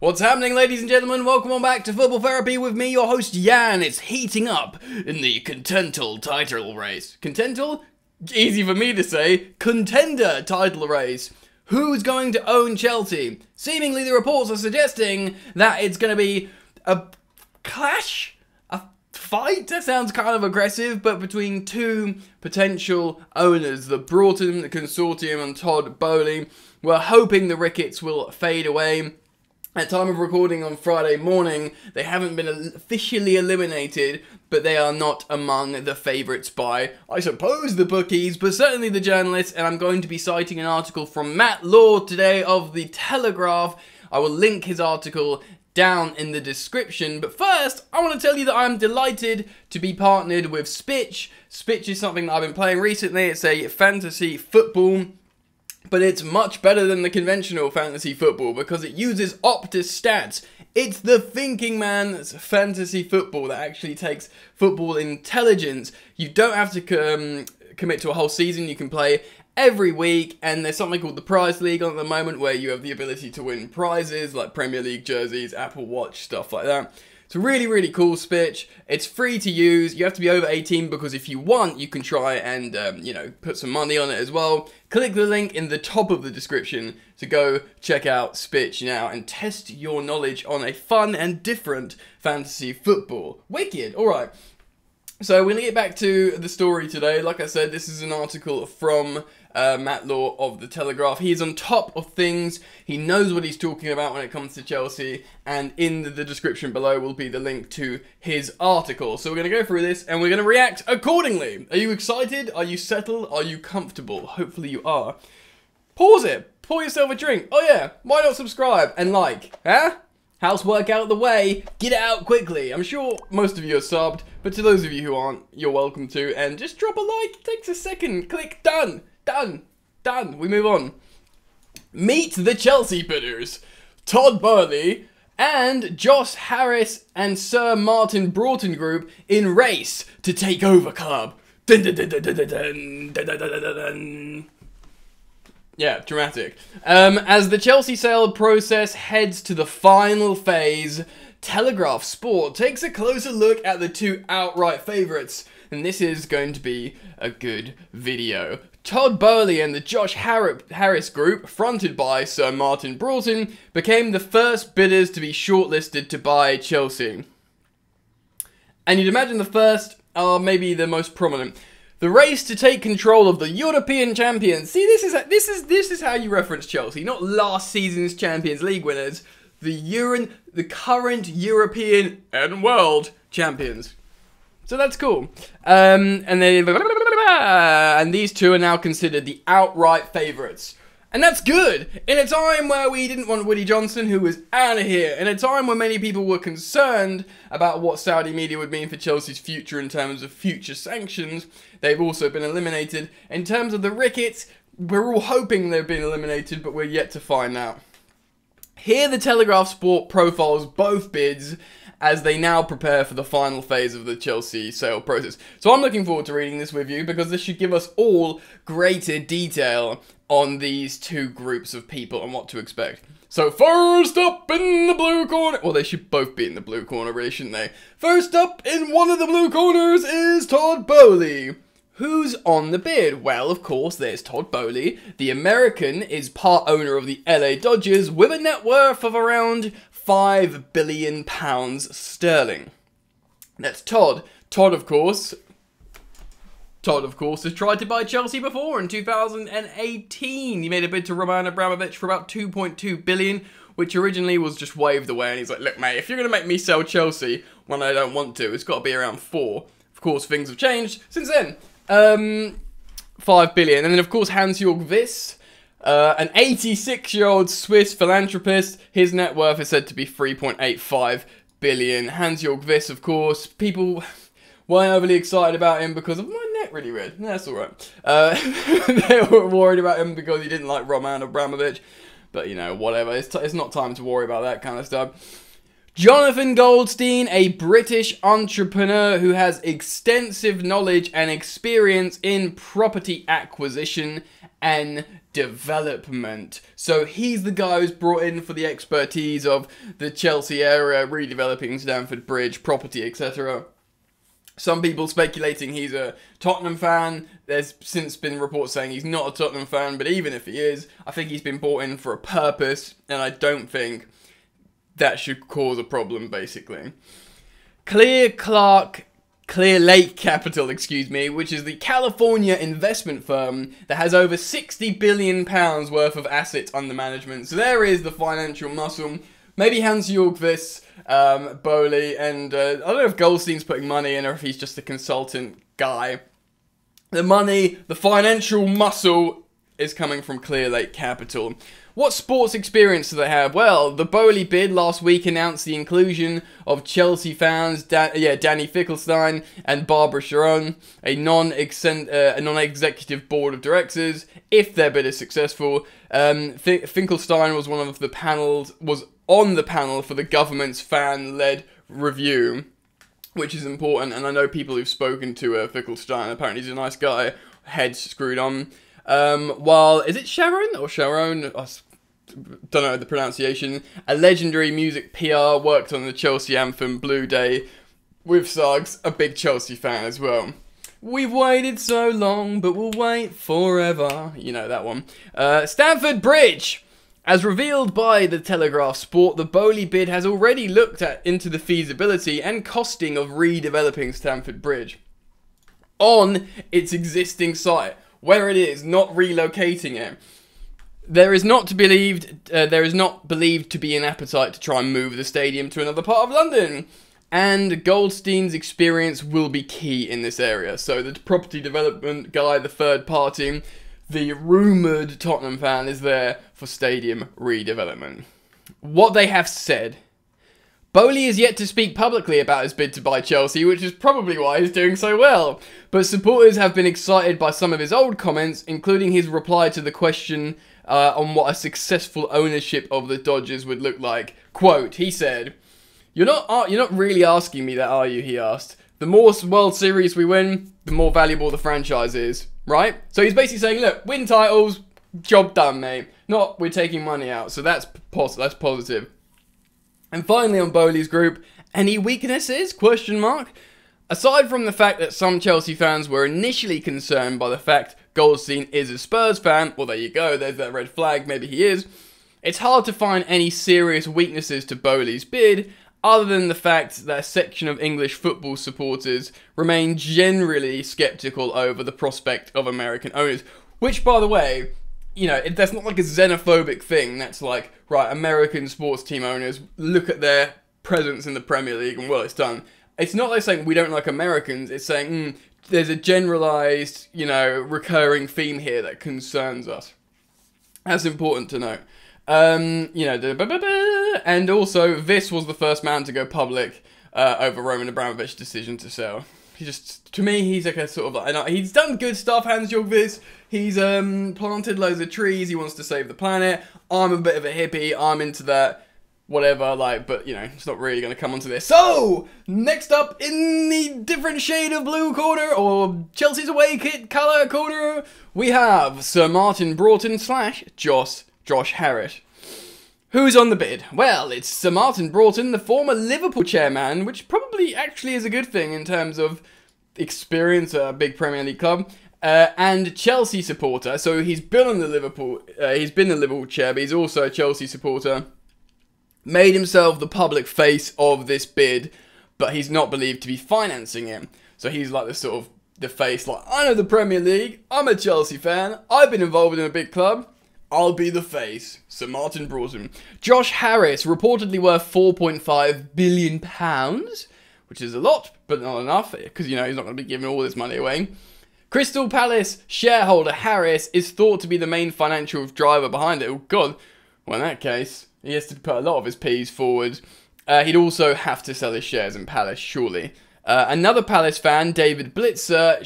What's happening, ladies and gentlemen? Welcome on back to Football Therapy with me, your host Jan. It's heating up in the Continental title race. Continental? Easy for me to say. Contender title race. Who's going to own Chelsea? Seemingly the reports are suggesting that it's going to be a clash? A fight? That sounds kind of aggressive, but between two potential owners, the Broughton Consortium and Todd Boehly. We're hoping the rickets will fade away. At time of recording on Friday morning, they haven't been officially eliminated, but they are not among the favourites by, I suppose, the bookies, but certainly the journalists, and I'm going to be citing an article from Matt Law today of the Telegraph. I will link his article down in the description, but first, I want to tell you that I'm delighted to be partnered with SPITCH. SPITCH is something that I've been playing recently. It's a fantasy football, but it's much better than the conventional fantasy football because it uses Optus stats. It's the thinking man's fantasy football that actually takes football intelligence. You don't have to commit to a whole season. You can play every week, and there's something called the Prize League on at the moment where you have the ability to win prizes like Premier League jerseys, Apple Watch, stuff like that. It's really, really cool, SPITCH. It's free to use. You have to be over 18 because if you want, you can try and, put some money on it as well. Click the link in the top of the description to go check out SPITCH now and test your knowledge on a fun and different fantasy football. Wicked. All right. So we're going to get back to the story today. Like I said, this is an article from Matt Law of the Telegraph. He's on top of things. He knows what he's talking about when it comes to Chelsea. And in the description below will be the link to his article. So we're going to go through this and we're going to react accordingly. Are you excited? Are you settled? Are you comfortable? Hopefully you are. Pause it. Pour yourself a drink. Oh yeah, why not subscribe and like? Huh? Housework out of the way, get it out quickly. I'm sure most of you are subbed, but to those of you who aren't, you're welcome to. And just drop a like, it takes a second. Click, done, done, done. We move on. Meet the Chelsea bidders, Todd Boehly and Josh Harris and Sir Martin Broughton Group in race to take over club. Dun, dun, dun, dun, dun, dun, dun, dun, dun, dun, dun. Yeah, dramatic. As the Chelsea sale process heads to the final phase, Telegraph Sport takes a closer look at the two outright favourites, and this is going to be a good video. Todd Boehly and the Josh Harris group, fronted by Sir Martin Broughton, became the first bidders to be shortlisted to buy Chelsea. And you'd imagine the first are maybe the most prominent. The race to take control of the European champions. See, this is how you reference Chelsea, not last season's Champions League winners. The current European and world champions. So that's cool. And these two are now considered the outright favourites. And that's good. In a time where we didn't want Woody Johnson, who was out of here. In a time where many people were concerned about what Saudi media would mean for Chelsea's future in terms of future sanctions. They've also been eliminated. In terms of the rickets, we're all hoping they've been eliminated, but we're yet to find out. Here the Telegraph Sport profiles both bids as they now prepare for the final phase of the Chelsea sale process. So I'm looking forward to reading this with you because this should give us all greater detail on these two groups of people and what to expect. So first up in the blue corner, well they should both be in the blue corner really, shouldn't they? First up in one of the blue corners is Todd Boehly. Who's on the bid? Well, of course, there's Todd Boehly. The American is part owner of the LA Dodgers with a net worth of around £5 billion sterling. That's Todd. Todd, of course, has tried to buy Chelsea before in 2018. He made a bid to Roman Abramovich for about $2.2 billion, which originally was just waved away. And he's like, look, mate, if you're going to make me sell Chelsea when I don't want to, it's got to be around 4. Of course, things have changed since then. 5 billion. And then, of course, Hans-Jörg Wyss, an 86-year-old Swiss philanthropist. His net worth is said to be 3.85 billion. Hans-Jörg Wyss, of course, people weren't overly excited about him because of my neck really red. That's alright. They were worried about him because he didn't like Roman Abramovich. But, you know, whatever. It's not time to worry about that kind of stuff. Jonathan Goldstein, a British entrepreneur who has extensive knowledge and experience in property acquisition and development. So he's the guy who's brought in for the expertise of the Chelsea area, redeveloping Stamford Bridge, property, etc. Some people speculating he's a Tottenham fan. There's since been reports saying he's not a Tottenham fan, but even if he is, I think he's been brought in for a purpose, and I don't think that should cause a problem, basically. Clear Lake Capital, which is the California investment firm that has over £60 billion worth of assets under management. So there is the financial muscle. Maybe Hans-Jörg Boehly, and I don't know if Goldstein's putting money in or if he's just a consultant guy. The money, the financial muscle is coming from Clear Lake Capital. What sports experience do they have? Well, the Boehly bid last week announced the inclusion of Chelsea fans, Danny Finkelstein and Barbara Sharon, a non-executive board of directors. If their bid is successful, Finkelstein was on the panel for the government's fan-led review, which is important. And I know people who've spoken to Finkelstein. Apparently, he's a nice guy. Head screwed on. While, is it Sharon or Sharon? I don't know the pronunciation. A legendary music PR, worked on the Chelsea anthem Blue Day with Suggs, a big Chelsea fan as well. We've waited so long, but we'll wait forever. You know that one. Stamford Bridge. As revealed by the Telegraph Sport, the Boehly bid has already looked into the feasibility and costing of redeveloping Stamford Bridge on its existing site, where it is, not relocating it. There is not believed to be an appetite to try and move the stadium to another part of London, and Goldstein's experience will be key in this area. So the property development guy, the third party, the rumoured Tottenham fan, is there for stadium redevelopment. What they have said: Boehly is yet to speak publicly about his bid to buy Chelsea, which is probably why he's doing so well. But supporters have been excited by some of his old comments, including his reply to the question on what a successful ownership of the Dodgers would look like. Quote, he said, You're not really asking me that, are you?" he asked. "The more World Series we win, the more valuable the franchise is, right?" So he's basically saying, look, win titles, job done, mate. Not we're taking money out. So that's positive. And finally, on Boehly's group, any weaknesses? Question mark. Aside from the fact that some Chelsea fans were initially concerned by the fact Goldstein is a Spurs fan, well, there you go, there's that red flag, maybe he is, it's hard to find any serious weaknesses to Boehly's bid, other than the fact that a section of English football supporters remain generally sceptical over the prospect of American owners. Which, by the way, you know, that's not like a xenophobic thing. That's like, right, American sports team owners, look at their presence in the Premier League and, well, it's done. It's not like saying we don't like Americans. It's saying there's a generalised, you know, recurring theme here that concerns us. That's important to note. You know, and also, this was the first man to go public over Roman Abramovich's decision to sell. He just, to me, he's like a sort of like, he's done good stuff, Hans-Jörg Wyss. He's planted loads of trees. He wants to save the planet. I'm a bit of a hippie. I'm into that. Whatever, like, but, you know, it's not really going to come onto this. So, next up in the different shade of blue corner, or Chelsea's away kit colour corner, we have Sir Martin Broughton / Josh Harris. Who's on the bid? Well, it's Sir Martin Broughton, the former Liverpool chairman, which probably actually is a good thing in terms of experience at a big Premier League club, and Chelsea supporter. So he's been on the Liverpool, he's been the Liverpool chair, but he's also a Chelsea supporter. Made himself the public face of this bid, but he's not believed to be financing it. So he's like the sort of the face, like, I know the Premier League, I'm a Chelsea fan, I've been involved in a big club, I'll be the face. Sir Martin Broughton. Josh Harris, reportedly worth £4.5 billion, which is a lot, but not enough, because, you know, he's not going to be giving all this money away. Crystal Palace shareholder Harris is thought to be the main financial driver behind it. Oh, God. Well, in that case, he has to put a lot of his P's forward. He'd also have to sell his shares in Palace, surely. Another Palace fan, David Blitzer,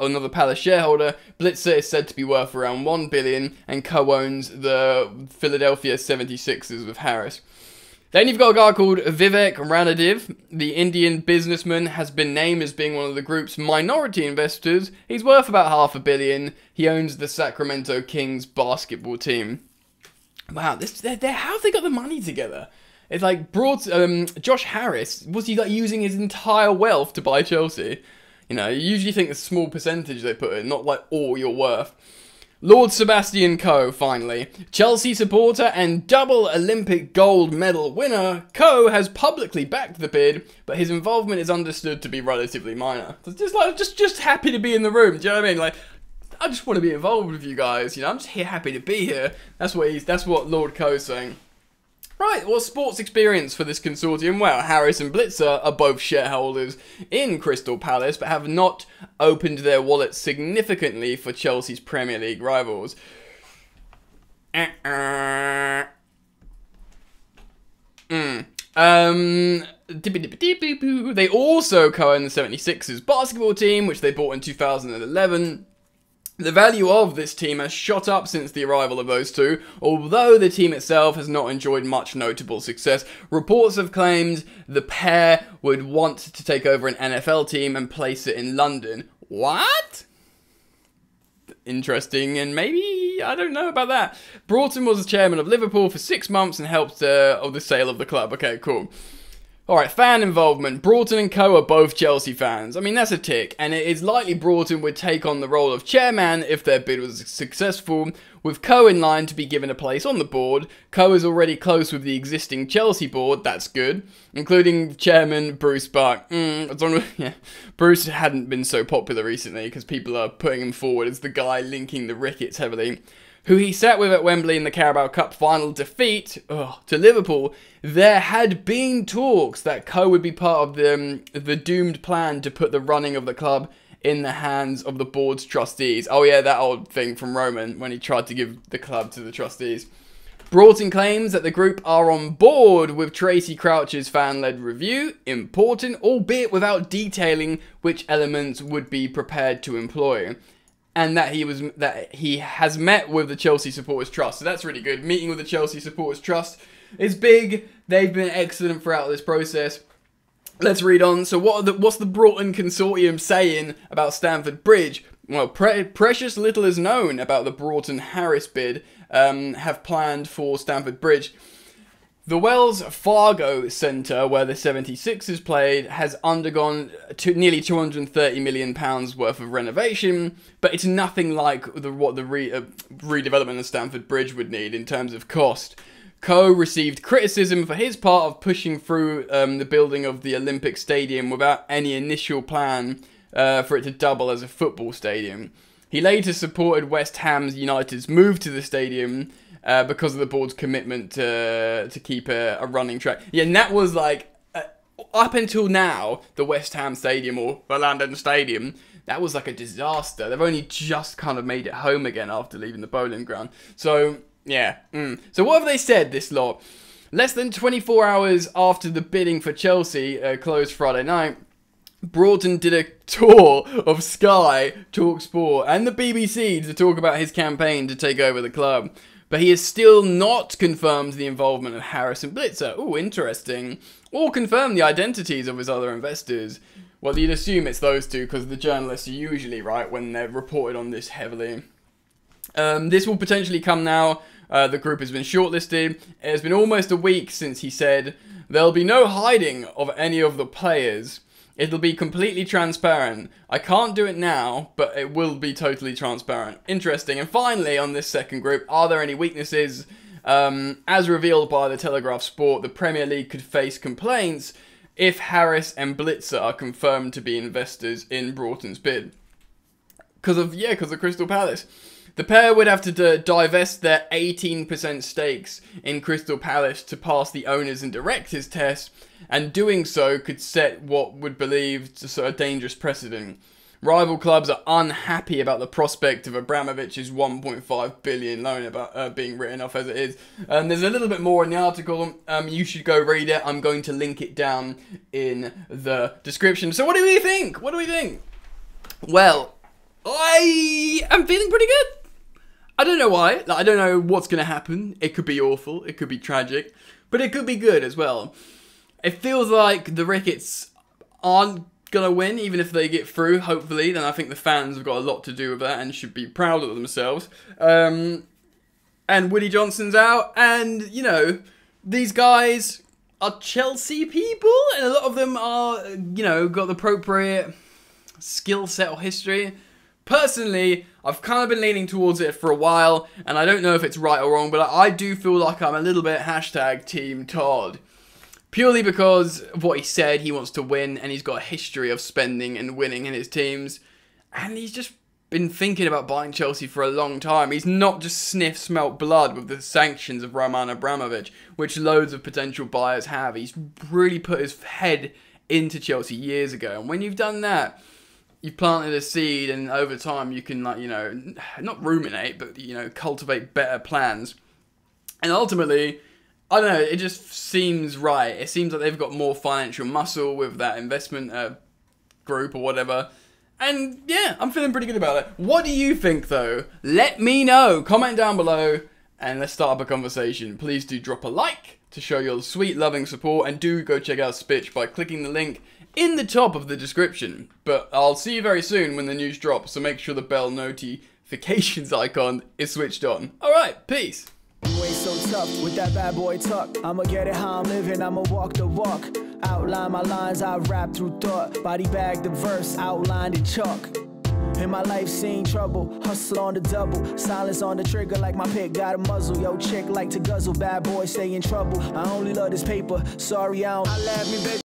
another Palace shareholder. Blitzer is said to be worth around $1 billion and co-owns the Philadelphia 76ers with Harris. Then you've got a guy called Vivek Ranadiv. The Indian businessman has been named as being one of the group's minority investors. He's worth about $500 million. He owns the Sacramento Kings basketball team. Wow, how have they got the money together? It's like Josh Harris, was he like using his entire wealth to buy Chelsea? You know, you usually think a small percentage they put in, not like all your worth. Lord Sebastian Coe, finally. Chelsea supporter and double Olympic gold medal winner, Coe has publicly backed the bid, but his involvement is understood to be relatively minor. Just happy to be in the room, do you know what I mean? Like, I just want to be involved with you guys, you know, I'm just happy to be here. That's what Lord Coe's saying. Right, well, sports experience for this consortium. Well, Harris and Blitzer are both shareholders in Crystal Palace, but have not opened their wallets significantly for Chelsea's Premier League rivals. They also co-own the 76ers basketball team, which they bought in 2011. The value of this team has shot up since the arrival of those two, although the team itself has not enjoyed much notable success. Reports have claimed the pair would want to take over an NFL team and place it in London. What? Interesting, and maybe, I don't know about that. Broughton was the chairman of Liverpool for 6 months and helped of the sale of the club. Okay, cool. Alright, fan involvement. Broughton and Co are both Chelsea fans. I mean, that's a tick, and it is likely Broughton would take on the role of chairman if their bid was successful, with Co in line to be given a place on the board. Co is already close with the existing Chelsea board, that's good, including chairman Bruce Buck. Bruce hadn't been so popular recently because people are putting him forward as the guy linking the Ricketts heavily. Who he sat with at Wembley in the Carabao Cup final defeat to Liverpool. There had been talks that Co would be part of the doomed plan to put the running of the club in the hands of the board's trustees. Oh yeah, that old thing from Roman when he tried to give the club to the trustees. Broughton claims that the group are on board with Tracy Crouch's fan-led review, important, albeit without detailing which elements would be prepared to employ. And that he has met with the Chelsea Supporters Trust. So that's really good. Meeting with the Chelsea Supporters Trust is big. They've been excellent throughout this process. Let's read on. So what's the Broughton Consortium saying about Stamford Bridge? Well, precious little is known about the Broughton-Harris bid have planned for Stamford Bridge. The Wells Fargo Centre, where the 76ers played, has undergone nearly £230 million worth of renovation, but it's nothing like what the redevelopment of Stamford Bridge would need in terms of cost. Co received criticism for his part of pushing through the building of the Olympic Stadium without any initial plan for it to double as a football stadium. He later supported West Ham United's move to the stadium, because of the board's commitment to keep a running track. Yeah, and that was like, up until now, the West Ham Stadium, or the London Stadium, that was like a disaster. They've only just kind of made it home again after leaving the bowling ground. So, yeah. So what have they said, this lot? Less than 24 hours after the bidding for Chelsea closed Friday night, Broughton did a tour of Sky, TalkSport, and the BBC to talk about his campaign to take over the club. But he has still not confirmed the involvement of Harris and Blitzer. Ooh, interesting. Or confirmed the identities of his other investors. Well, you'd assume it's those two because the journalists are usually right when they're reported on this heavily. This will potentially come now. The group has been shortlisted. It has been almost a week since he said, "There'll be no hiding of any of the players. It'll be completely transparent. I can't do it now, but it will be totally transparent." Interesting. And finally, on this second group, are there any weaknesses? As revealed by the Telegraph Sport, the Premier League could face complaints if Harris and Blitzer are confirmed to be investors in Broughton's bid. Because of Crystal Palace. The pair would have to divest their 18% stakes in Crystal Palace to pass the owners and directors test, and doing so could set what would believe a dangerous precedent. Rival clubs are unhappy about the prospect of Abramovich's £1.5 billion loan about being written off as it is. There's a little bit more in the article. You should go read it. I'm going to link it down in the description. So what do we think? What do we think? Well, I am feeling pretty good. I don't know why. Like, I don't know what's going to happen. It could be awful. It could be tragic. But it could be good as well. It feels like the Ricketts aren't going to win, even if they get through, hopefully. Then I think the fans have got a lot to do with that and should be proud of themselves. And Willie Johnson's out. And, you know, these guys are Chelsea people. And a lot of them are, you know, got the appropriate skill set or history. Personally, I've kind of been leaning towards it for a while, and I don't know if it's right or wrong, but I do feel like I'm a little bit hashtag Team Todd. Purely because of what he said, he wants to win, and he's got a history of spending and winning in his teams, and he's just been thinking about buying Chelsea for a long time. He's not just smelt blood with the sanctions of Roman Abramovich, which loads of potential buyers have. He's really put his head into Chelsea years ago, and when you've done that, you've planted a seed, and over time you can, like, you know, not ruminate, but, you know, cultivate better plans. And ultimately, I don't know, it just seems right. It seems like they've got more financial muscle with that investment group or whatever. And yeah, I'm feeling pretty good about it. What do you think, though? Let me know. Comment down below, and let's start up a conversation. Please do drop a like to show your sweet, loving support, and do go check out SPITCH by clicking the link in the top of the description. But I'll see you very soon when the news drops, so make sure the bell notifications icon is switched on. Alright, peace. You ain't so tough with that bad boy tuck. I'ma get it how I'm living, I'ma walk the walk. Outline my lines, I rap through thought. Body bag the verse, outlined in chalk. In my life seen trouble, hustle on the double. Silence on the trigger like my pick got a muzzle. Yo, chick like to guzzle, bad boy stay in trouble. I only love this paper, sorry I don't. I laugh me, baby.